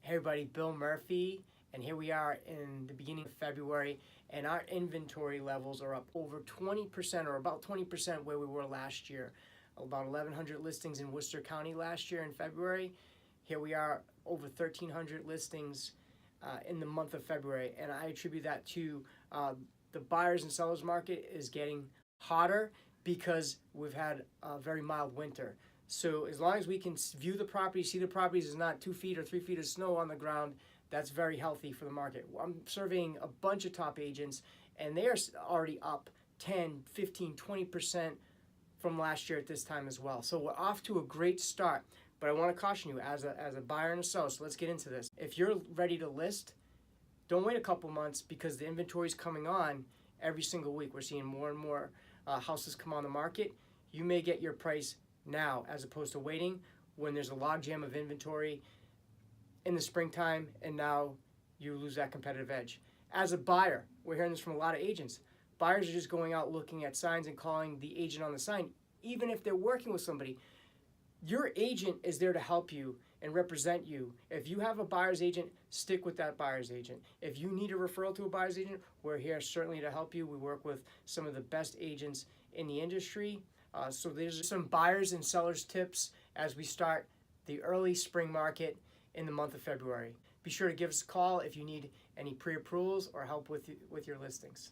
Hey everybody, Bill Murphy, and here we are in the beginning of February, and our inventory levels are up over 20%, or about 20% where we were last year. About 1,100 listings in Worcester County last year in February. Here we are over 1,300 listings in the month of February, and I attribute that to the buyers and sellers market is getting hotter because we've had a very mild winter. So as long as we can view the property, see the properties is not 2 feet or 3 feet of snow on the ground, that's very healthy for the market. I'm surveying a bunch of top agents, and they are already up 10, 15, 20% from last year at this time as well. So we're off to a great start. But I want to caution you as a buyer and a seller, so let's get into this. If you're ready to list, don't wait a couple months because the inventory is coming on every single week. We're seeing more and more houses come on the market. You may get your price now as opposed to waiting when there's a logjam of inventory in the springtime, and now you lose that competitive edge. As a buyer, we're hearing this from a lot of agents. Buyers are just going out looking at signs and calling the agent on the sign, even if they're working with somebody. Your agent is there to help you and represent you. If you have a buyer's agent, stick with that buyer's agent. If you need a referral to a buyer's agent, we're here certainly to help you. We work with some of the best agents in the industry. So there's some buyers and sellers tips as we start the early spring market in the month of February. Be sure to give us a call if you need any pre-approvals or help with your listings.